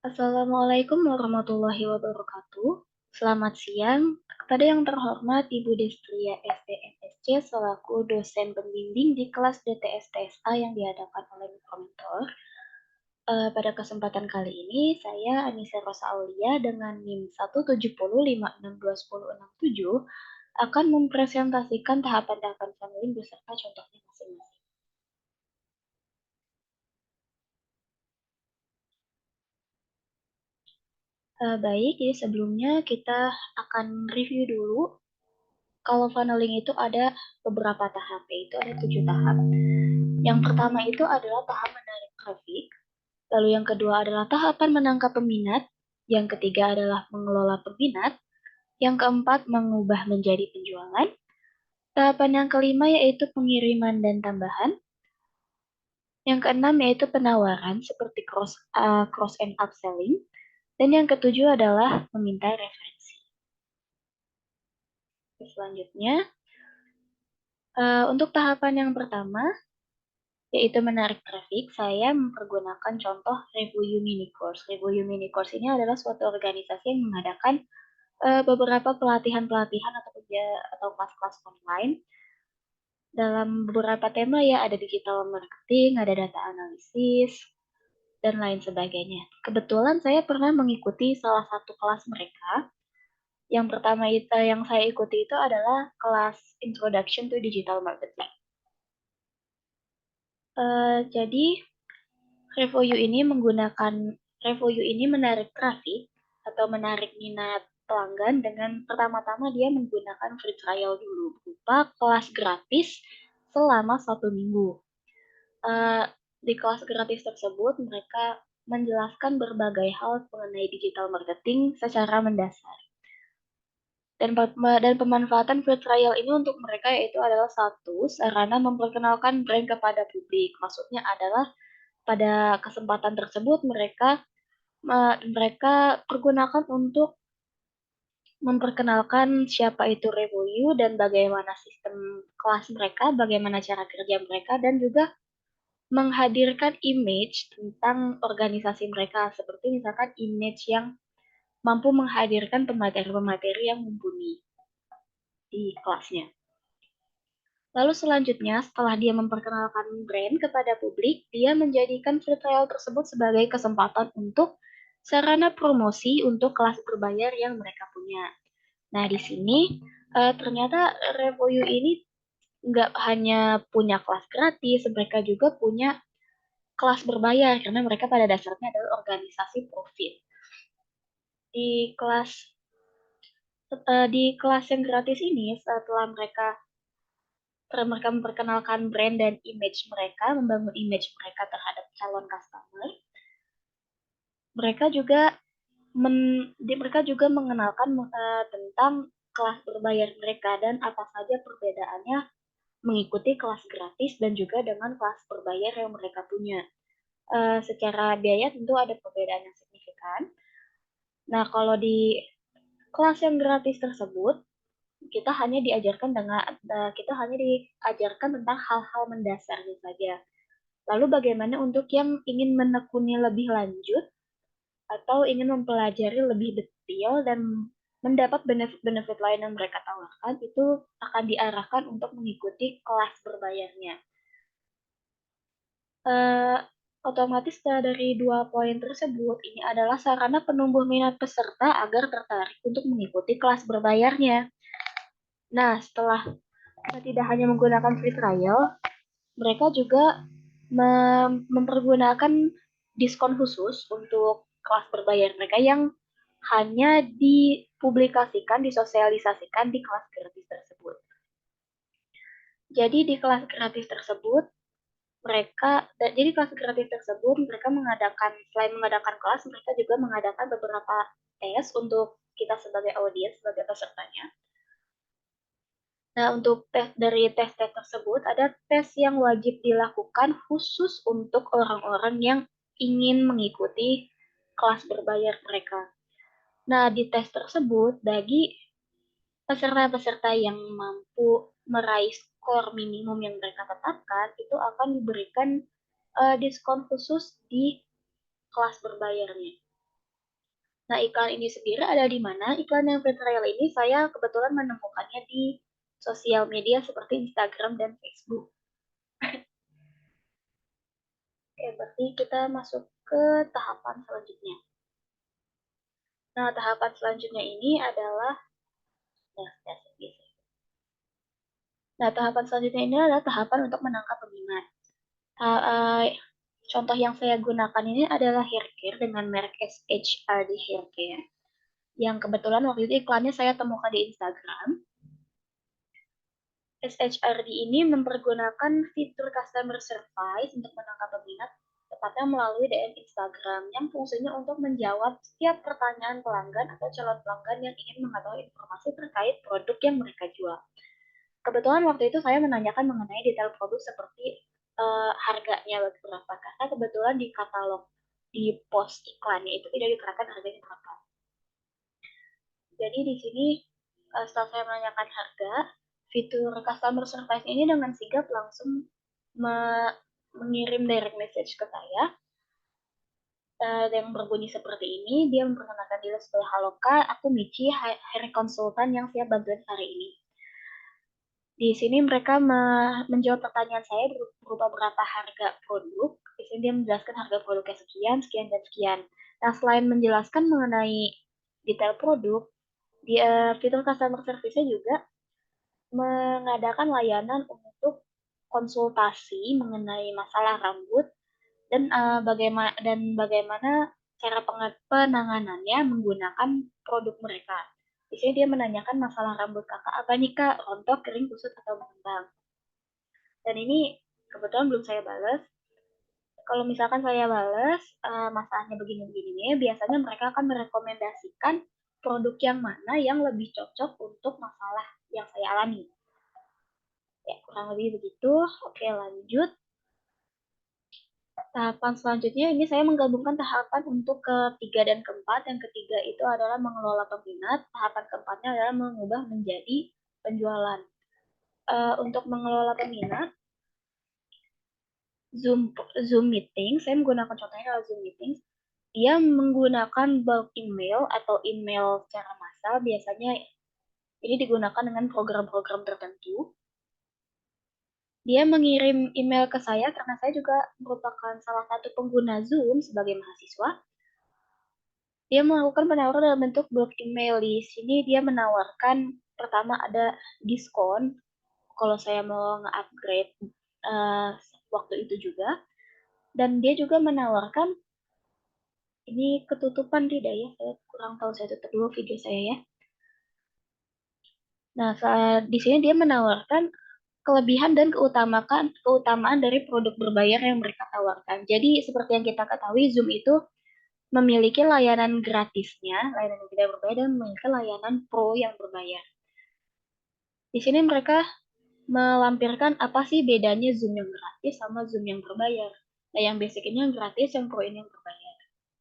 Assalamualaikum warahmatullahi wabarakatuh. Selamat siang kepada yang terhormat Ibu Destria SDMSC selaku dosen pembimbing di kelas DTS-TSA yang diadakan oleh Mikromentor. Pada kesempatan kali ini, saya Anissa Rosa Aulia dengan NIM 170562167 akan mempresentasikan tahapan-tahapan funneling beserta contohnya masing-masing. Baik, jadi sebelumnya kita akan review dulu. Kalau funneling itu ada beberapa tahap, yaitu ada 7 tahap. Yang pertama itu adalah tahap menarik traffic, lalu yang kedua adalah tahapan menangkap peminat, yang ketiga adalah mengelola peminat, yang keempat mengubah menjadi penjualan, tahapan yang kelima yaitu pengiriman dan tambahan, yang keenam yaitu penawaran seperti cross and upselling, dan yang ketujuh adalah meminta referensi. Selanjutnya, untuk tahapan yang pertama, yaitu menarik traffic, saya mempergunakan contoh Review Mini Course. Review Mini Course ini adalah suatu organisasi yang mengadakan beberapa pelatihan-pelatihan atau kelas-kelas online dalam beberapa tema ya, ada digital marketing, ada data analisis, dan lain sebagainya. Kebetulan saya pernah mengikuti salah satu kelas mereka. Yang pertama itu yang saya ikuti itu adalah kelas Introduction to Digital Marketing. Jadi Review ini menarik traffic atau menarik minat pelanggan dengan pertama-tama dia menggunakan free trial dulu berupa kelas gratis selama 1 minggu. Di kelas gratis tersebut mereka menjelaskan berbagai hal mengenai digital marketing secara mendasar. Dan pemanfaatan free trial ini untuk mereka yaitu adalah satu, sarana memperkenalkan brand kepada publik. Maksudnya adalah pada kesempatan tersebut mereka pergunakan untuk memperkenalkan siapa itu Review dan bagaimana sistem kelas mereka, bagaimana cara kerja mereka, dan juga menghadirkan image tentang organisasi mereka, seperti misalkan image yang mampu menghadirkan pemateri-pemateri yang mumpuni di kelasnya. Lalu selanjutnya, setelah dia memperkenalkan brand kepada publik, dia menjadikan free trial tersebut sebagai kesempatan untuk sarana promosi untuk kelas berbayar yang mereka punya. Nah, di sini ternyata Review ini nggak hanya punya kelas gratis, mereka juga punya kelas berbayar karena mereka pada dasarnya adalah organisasi profit. Di kelas yang gratis ini, setelah mereka memperkenalkan brand dan image mereka, membangun image mereka terhadap calon customer, mereka juga mengenalkan tentang kelas berbayar mereka dan apa saja perbedaannya mengikuti kelas gratis dan juga dengan kelas berbayar yang mereka punya. Secara biaya tentu ada perbedaan yang signifikan. Nah, kalau di kelas yang gratis tersebut, kita hanya diajarkan tentang hal-hal mendasarnya saja. Lalu bagaimana untuk yang ingin menekuni lebih lanjut atau ingin mempelajari lebih detail dan mendapat benefit-benefit lain yang mereka tawarkan, itu akan diarahkan untuk mengikuti kelas berbayarnya. Otomatis dari 2 poin tersebut, ini adalah sarana penumbuh minat peserta agar tertarik untuk mengikuti kelas berbayarnya. Nah, setelah tidak hanya menggunakan free trial, mereka juga mempergunakan diskon khusus untuk kelas berbayar mereka yang hanya dipublikasikan, disosialisasikan di kelas gratis tersebut. Jadi di kelas gratis tersebut mereka selain mengadakan kelas, mereka juga mengadakan beberapa tes untuk kita sebagai audiens, sebagai pesertanya. Nah, untuk dari tes-tes tersebut, ada tes yang wajib dilakukan khusus untuk orang-orang yang ingin mengikuti kelas berbayar mereka. Nah, di tes tersebut, bagi peserta-peserta yang mampu meraih skor minimum yang mereka tetapkan, itu akan diberikan diskon khusus di kelas berbayarnya. Nah, iklan ini sendiri ada di mana? Iklan yang free trial ini saya kebetulan menemukannya di sosial media seperti Instagram dan Facebook. Oke, berarti kita masuk ke tahapan selanjutnya. Nah, tahapan selanjutnya ini adalah Nah, tahapan selanjutnya ini adalah tahapan untuk menangkap peminat. Contoh yang saya gunakan ini adalah haircare dengan merek SHRD Haircare. Yang kebetulan waktu itu iklannya saya temukan di Instagram. SHRD ini mempergunakan fitur customer service untuk menangkap peminat, tepatnya melalui DM Instagram, yang fungsinya untuk menjawab setiap pertanyaan pelanggan atau calon pelanggan yang ingin mengetahui informasi terkait produk yang mereka jual. Kebetulan waktu itu saya menanyakan mengenai detail produk seperti harganya berapa, karena kebetulan di katalog di post iklannya itu tidak diterangkan harganya berapa. Jadi di sini setelah saya menanyakan harga, fitur customer service ini dengan sigap langsung mengirim direct message ke saya yang berbunyi seperti ini. Dia memperkenalkan diri sebagai halo Kak, aku Michi, hair consultant yang siap bantuin hari ini. Di sini mereka menjawab pertanyaan saya berupa berapa harga produk. Di sini dia menjelaskan harga produknya sekian, sekian, dan sekian. Nah, selain menjelaskan mengenai detail produk, fitur customer service-nya juga mengadakan layanan untuk konsultasi mengenai masalah rambut dan bagaimana cara penanganannya menggunakan produk mereka. Di sini dia menanyakan masalah rambut kakak apa nih kak, rontok, kering, kusut, atau mengembang. Dan ini kebetulan belum saya balas. Kalau misalkan saya balas masalahnya begini-begini, biasanya mereka akan merekomendasikan produk yang mana yang lebih cocok untuk masalah yang saya alami. Ya, kurang lebih begitu. Oke, lanjut. Tahapan selanjutnya ini saya menggabungkan tahapan untuk ketiga dan keempat. Yang ketiga itu adalah mengelola peminat. Tahapan keempatnya adalah mengubah menjadi penjualan. Untuk mengelola peminat, Zoom meeting, saya menggunakan contohnya adalah Zoom meeting. Dia menggunakan bulk email atau email secara massal. Biasanya ini digunakan dengan program-program tertentu. Dia mengirim email ke saya karena saya juga merupakan salah satu pengguna Zoom sebagai mahasiswa. Dia melakukan penawaran dalam bentuk bulk email. Di sini dia menawarkan pertama ada diskon kalau saya mau nge-upgrade waktu itu juga. Dan dia juga menawarkan, ini ketutupan tidak ya? Saya kurang tahu, saya tutup dulu video saya ya. Nah, di sini dia menawarkan kelebihan dan keutamaan dari produk berbayar yang mereka tawarkan. Jadi seperti yang kita ketahui, Zoom itu memiliki layanan gratisnya, layanan yang tidak berbayar, dan memiliki layanan pro yang berbayar. Di sini mereka melampirkan apa sih bedanya Zoom yang gratis sama Zoom yang berbayar. Nah, yang basic ini yang gratis, yang pro ini yang berbayar.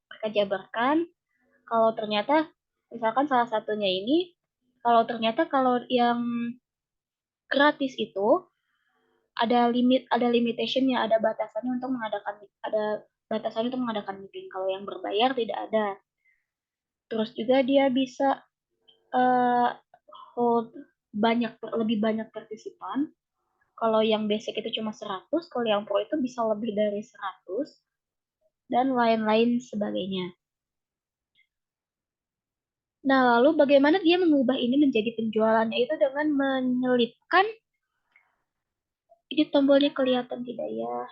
Mereka jabarkan kalau ternyata, misalkan salah satunya ini, kalau yang gratis itu ada limitationnya, ada batasannya untuk mengadakan meeting. Kalau yang berbayar tidak ada. Terus juga dia bisa uh, hold lebih banyak partisipan. Kalau yang basic itu cuma 100, kalau yang pro itu bisa lebih dari 100 dan lain-lain sebagainya. Nah, lalu bagaimana dia mengubah ini menjadi penjualannya itu dengan menyelipkan, ini tombolnya kelihatan tidak ya?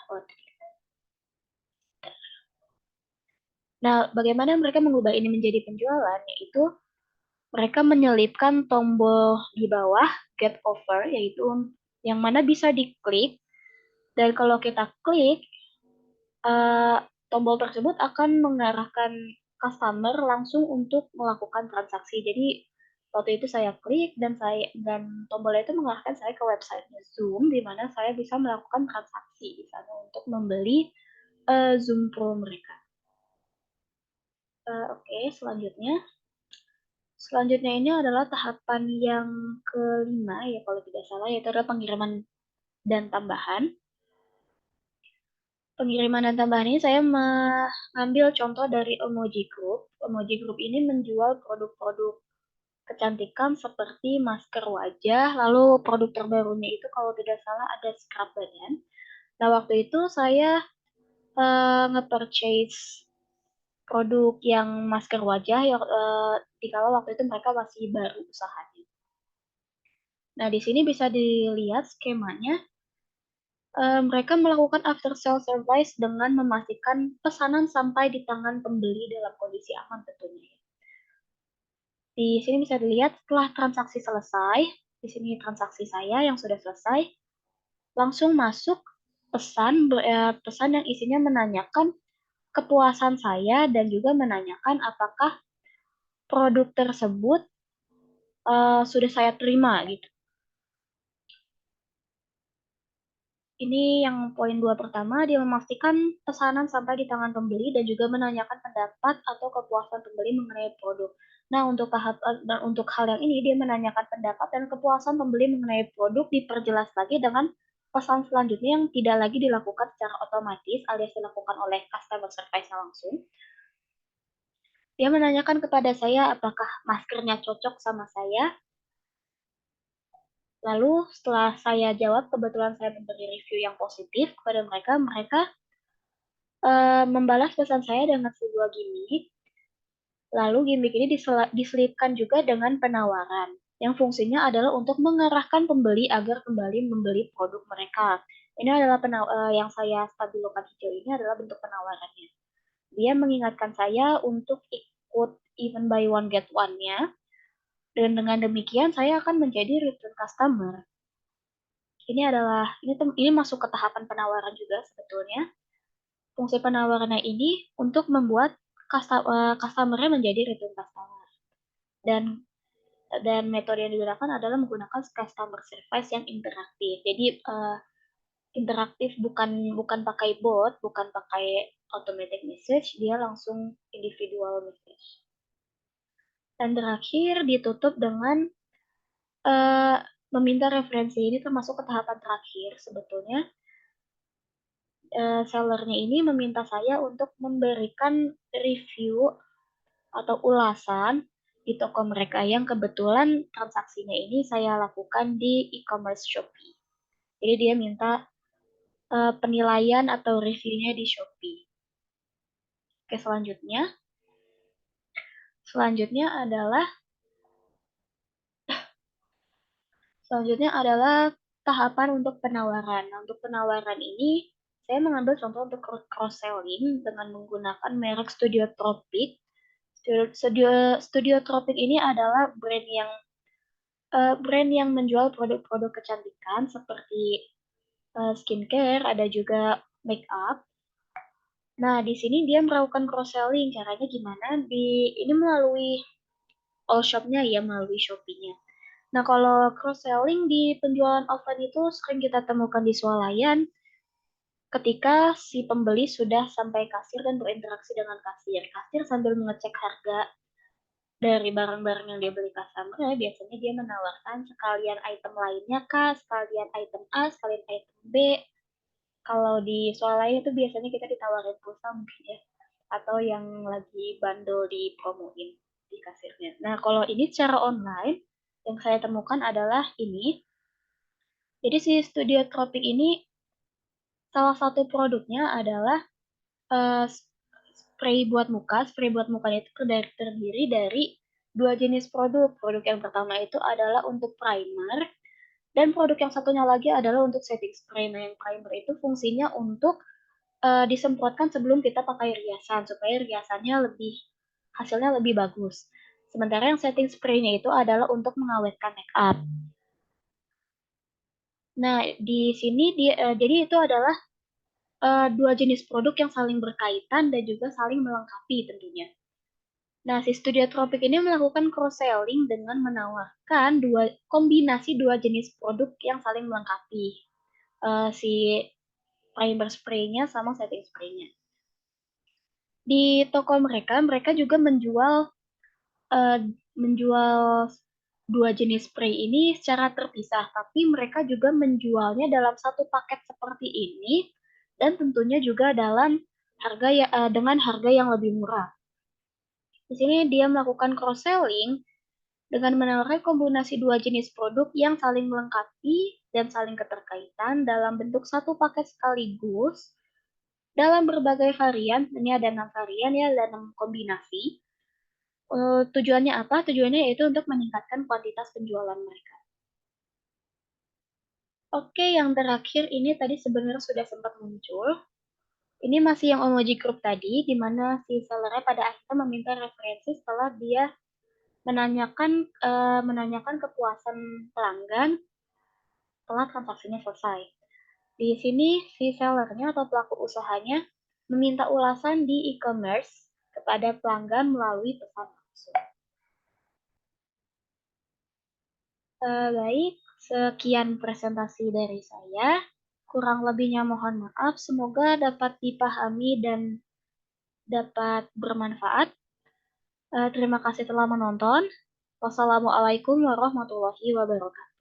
Nah, bagaimana mereka mengubah ini menjadi penjualan, yaitu mereka menyelipkan tombol di bawah get offer, yaitu yang mana bisa diklik, dan kalau kita klik, uh, tombol tersebut akan mengarahkan customer langsung untuk melakukan transaksi. Jadi waktu itu saya klik dan tombol itu mengarahkan saya ke website Zoom, di mana saya bisa melakukan transaksi di sana untuk membeli Zoom Pro mereka. Oke, selanjutnya. Selanjutnya ini adalah tahapan yang kelima ya kalau tidak salah, yaitu adalah pengiriman dan tambahan. Pengiriman dan tambahan ini saya mengambil contoh dari Emoji Group. Emoji Group ini menjual produk-produk kecantikan seperti masker wajah, lalu produk terbarunya itu kalau tidak salah ada scrub badan. Nah, waktu itu saya nge-purchase produk yang masker wajah yang dikala waktu itu mereka masih baru usahanya. Nah, di sini bisa dilihat skemanya. Mereka melakukan after sale service dengan memastikan pesanan sampai di tangan pembeli dalam kondisi aman tentunya. Di sini bisa dilihat setelah transaksi selesai, di sini transaksi saya yang sudah selesai, langsung masuk pesan yang isinya menanyakan kepuasan saya dan juga menanyakan apakah produk tersebut sudah saya terima gitu. Ini yang poin 2 pertama, dia memastikan pesanan sampai di tangan pembeli dan juga menanyakan pendapat atau kepuasan pembeli mengenai produk. Nah, untuk hal yang ini dia menanyakan pendapat dan kepuasan pembeli mengenai produk diperjelas lagi dengan pesan selanjutnya yang tidak lagi dilakukan secara otomatis alias dilakukan oleh customer service langsung. Dia menanyakan kepada saya apakah maskernya cocok sama saya. Lalu setelah saya jawab, kebetulan saya memberi review yang positif kepada mereka, mereka membalas pesan saya dengan sebuah gimmick. Lalu gimmick ini diselipkan juga dengan penawaran, yang fungsinya adalah untuk mengarahkan pembeli agar kembali membeli produk mereka. Ini adalah yang saya stabilokan hijau ini adalah bentuk penawarannya. Dia mengingatkan saya untuk ikut even buy one get one-nya, dan dengan demikian saya akan menjadi return customer. Ini masuk ke tahapan penawaran juga sebetulnya. Fungsi penawarannya ini untuk membuat customer-nya menjadi return customer. Dan metode yang digunakan adalah menggunakan customer service yang interaktif. Jadi interaktif bukan pakai bot, bukan pakai automatic message, dia langsung individual message. Dan terakhir ditutup dengan meminta referensi. Ini termasuk ke tahapan terakhir sebetulnya. Sellernya ini meminta saya untuk memberikan review atau ulasan di toko mereka yang kebetulan transaksinya ini saya lakukan di e-commerce Shopee. Jadi dia minta penilaian atau reviewnya di Shopee. Oke, selanjutnya adalah tahapan untuk penawaran. Nah, untuk penawaran ini saya mengambil contoh untuk cross selling dengan menggunakan merek Studio Tropic. Studio Tropic ini adalah brand yang menjual produk-produk kecantikan seperti skincare, ada juga make up. Nah, di sini dia melakukan cross selling. Caranya gimana? Ini melalui all shop-nya ya, melalui Shopee-nya. Nah, kalau cross selling di penjualan offline itu sering kita temukan di swalayan ketika si pembeli sudah sampai kasir dan berinteraksi dengan kasir. Kasir sambil mengecek harga dari barang-barang yang dia beli customer, biasanya dia menawarkan sekalian item lainnya kah, sekalian item A, sekalian item B. Kalau di soal lain itu biasanya kita ditawarin pulsa mungkin ya, atau yang lagi bundle di promoin di kasirnya. Nah, kalau ini secara online, yang saya temukan adalah ini. Jadi si Studio Tropic ini salah satu produknya adalah uh, spray buat muka. Spray buat muka itu terdiri dari dua jenis produk. Produk yang pertama itu adalah untuk primer, dan produk yang satunya lagi adalah untuk setting spray. Nah, yang primer itu fungsinya untuk disemprotkan sebelum kita pakai riasan, supaya riasannya hasilnya lebih bagus. Sementara yang setting spray-nya itu adalah untuk mengawetkan make up. Nah, di sini jadi itu adalah dua jenis produk yang saling berkaitan dan juga saling melengkapi tentunya. Nah, si Studio Tropic ini melakukan cross-selling dengan menawarkan kombinasi dua jenis produk yang saling melengkapi. Si primer spray-nya sama setting spray-nya. Di toko mereka juga menjual dua jenis spray ini secara terpisah, tapi mereka juga menjualnya dalam satu paket seperti ini dan tentunya juga dengan harga yang lebih murah. Di sini dia melakukan cross-selling dengan menawarkan kombinasi dua jenis produk yang saling melengkapi dan saling keterkaitan dalam bentuk satu paket sekaligus dalam berbagai varian. Ini ada 6 varian ya, dan 6 kombinasi. Tujuannya apa? Tujuannya yaitu untuk meningkatkan kuantitas penjualan mereka. Oke, yang terakhir ini tadi sebenarnya sudah sempat muncul. Ini masih yang emoji group tadi, di mana si sellernya pada akhirnya meminta referensi setelah dia menanyakan kepuasan pelanggan setelah transaksinya selesai. Di sini si sellernya atau pelaku usahanya meminta ulasan di e-commerce kepada pelanggan melalui pesan langsung. Baik, sekian presentasi dari saya. Kurang lebihnya mohon maaf, semoga dapat dipahami dan dapat bermanfaat. Terima kasih telah menonton. Wassalamualaikum warahmatullahi wabarakatuh.